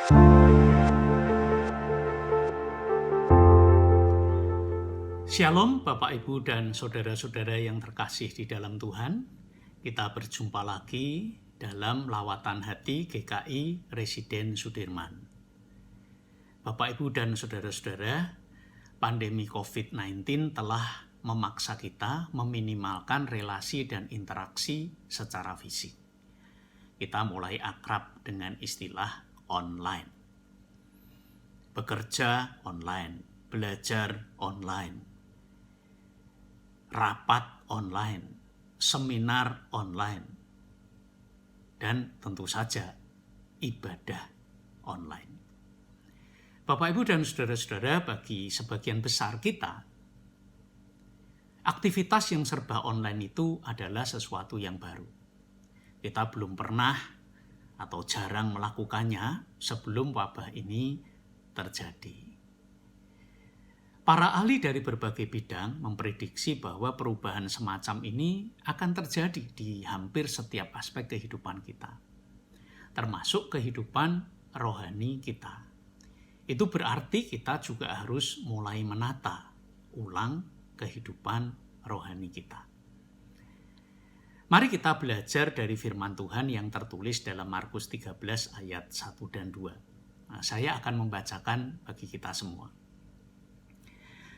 Shalom Bapak Ibu dan saudara-saudara yang terkasih di dalam Tuhan. Kita berjumpa lagi dalam Lawatan Hati GKI Residen Sudirman. Bapak Ibu dan saudara-saudara, pandemi COVID-19 telah memaksa kita meminimalkan relasi dan interaksi secara fisik. Kita mulai akrab dengan istilah online. Bekerja online, belajar online, rapat online, seminar online, dan tentu saja ibadah online. Bapak, Ibu, dan saudara-saudara, bagi sebagian besar kita, aktivitas yang serba online itu adalah sesuatu yang baru. Kita belum pernah atau jarang melakukannya sebelum wabah ini terjadi. Para ahli dari berbagai bidang memprediksi bahwa perubahan semacam ini akan terjadi di hampir setiap aspek kehidupan kita, termasuk kehidupan rohani kita. Itu berarti kita juga harus mulai menata ulang kehidupan rohani kita. Mari kita belajar dari firman Tuhan yang tertulis dalam Markus 13 ayat 1 dan 2. Saya akan membacakan bagi kita semua.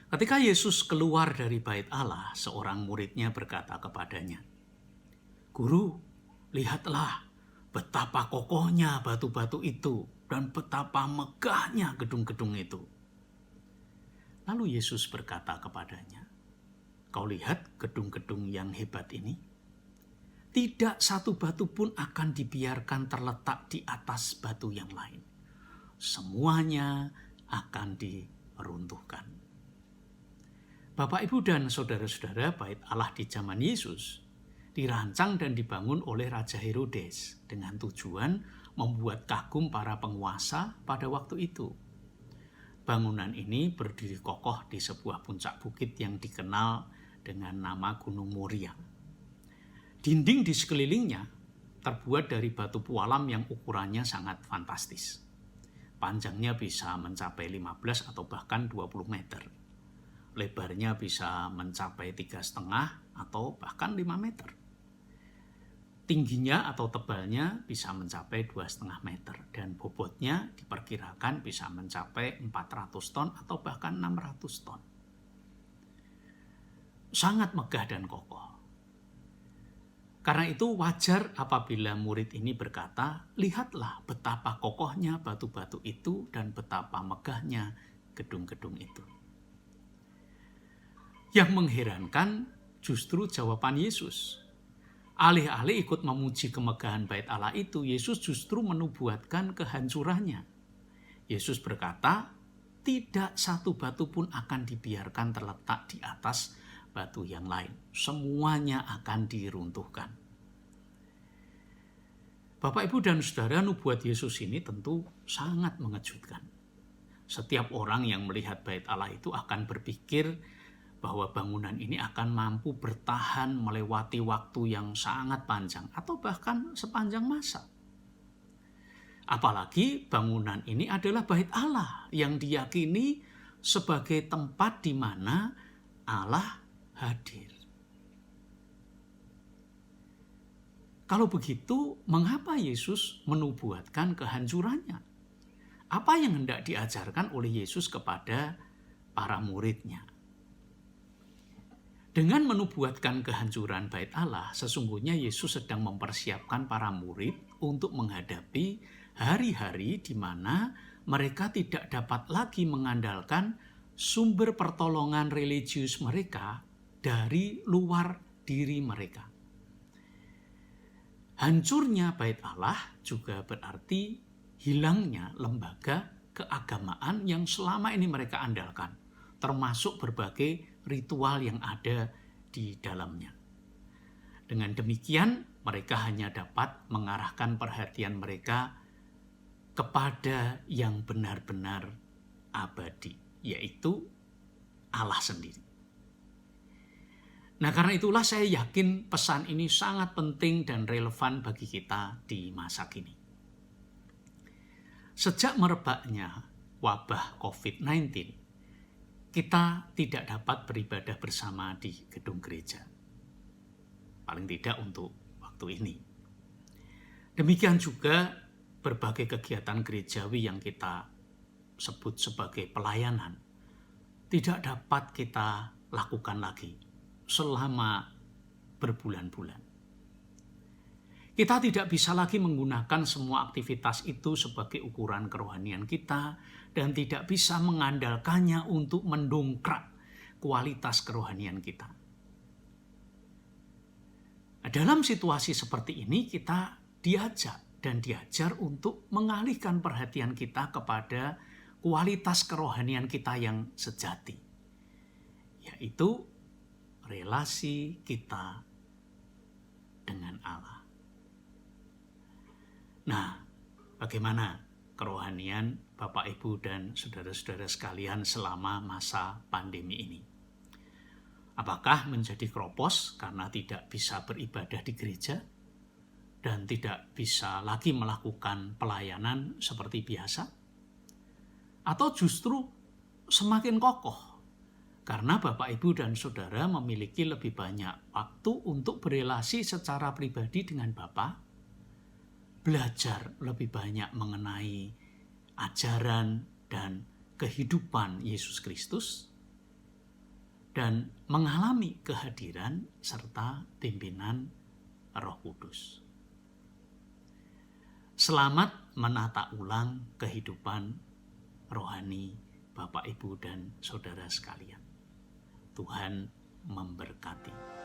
Ketika Yesus keluar dari bait Allah, seorang muridnya berkata kepadanya, "Guru, lihatlah betapa kokohnya batu-batu itu dan betapa megahnya gedung-gedung itu." Lalu Yesus berkata kepadanya, "Kau lihat gedung-gedung yang hebat ini? Tidak satu batu pun akan dibiarkan terletak di atas batu yang lain. Semuanya akan diruntuhkan." Bapak, Ibu, dan saudara-saudara, bait Allah di zaman Yesus dirancang dan dibangun oleh Raja Herodes dengan tujuan membuat kagum para penguasa pada waktu itu. Bangunan ini berdiri kokoh di sebuah puncak bukit yang dikenal dengan nama Gunung Moria. Dinding di sekelilingnya terbuat dari batu pualam yang ukurannya sangat fantastis. Panjangnya bisa mencapai 15 atau bahkan 20 meter. Lebarnya bisa mencapai 3,5 atau bahkan 5 meter. Tingginya atau tebalnya bisa mencapai 2,5 meter dan bobotnya diperkirakan bisa mencapai 400 ton atau bahkan 600 ton. Sangat megah dan kokoh. Karena itu wajar apabila murid ini berkata, "Lihatlah betapa kokohnya batu-batu itu dan betapa megahnya gedung-gedung itu." Yang mengherankan justru jawaban Yesus. Alih-alih ikut memuji kemegahan bait Allah itu, Yesus justru menubuatkan kehancurannya. Yesus berkata, tidak satu batu pun akan dibiarkan terletak di atas batu yang lain. Semuanya akan diruntuhkan. Bapak, Ibu, dan saudara, nubuat Yesus ini tentu sangat mengejutkan. Setiap orang yang melihat bait Allah itu akan berpikir bahwa bangunan ini akan mampu bertahan melewati waktu yang sangat panjang atau bahkan sepanjang masa. Apalagi bangunan ini adalah bait Allah yang diyakini sebagai tempat di mana Allah hadir. Kalau begitu, mengapa Yesus menubuatkan kehancurannya? Apa yang hendak diajarkan oleh Yesus kepada para muridnya? Dengan menubuatkan kehancuran bait Allah, sesungguhnya Yesus sedang mempersiapkan para murid untuk menghadapi hari-hari di mana mereka tidak dapat lagi mengandalkan sumber pertolongan religius mereka dari luar diri mereka. Hancurnya bait Allah juga berarti hilangnya lembaga keagamaan yang selama ini mereka andalkan, termasuk berbagai ritual yang ada di dalamnya. Dengan demikian, mereka hanya dapat mengarahkan perhatian mereka kepada yang benar-benar abadi, yaitu Allah sendiri. Nah, karena itulah saya yakin pesan ini sangat penting dan relevan bagi kita di masa kini. Sejak merebaknya wabah COVID-19, kita tidak dapat beribadah bersama di gedung gereja. Paling tidak untuk waktu ini. Demikian juga berbagai kegiatan gerejawi yang kita sebut sebagai pelayanan tidak dapat kita lakukan lagi selama berbulan-bulan. Kita tidak bisa lagi menggunakan semua aktivitas itu sebagai ukuran kerohanian kita dan tidak bisa mengandalkannya untuk mendongkrak kualitas kerohanian kita. Dalam situasi seperti ini kita diajak dan diajar untuk mengalihkan perhatian kita kepada kualitas kerohanian kita yang sejati, yaitu relasi kita dengan Allah. Nah, bagaimana kerohanian Bapak, Ibu, dan saudara-saudara sekalian selama masa pandemi ini? Apakah menjadi kropos karena tidak bisa beribadah di gereja dan tidak bisa lagi melakukan pelayanan seperti biasa? Atau justru semakin kokoh karena Bapak, Ibu, dan saudara memiliki lebih banyak waktu untuk berelasi secara pribadi dengan Bapa, belajar lebih banyak mengenai ajaran dan kehidupan Yesus Kristus, dan mengalami kehadiran serta pimpinan Roh Kudus. Selamat menata ulang kehidupan rohani Bapak, Ibu, dan saudara sekalian. Tuhan memberkati.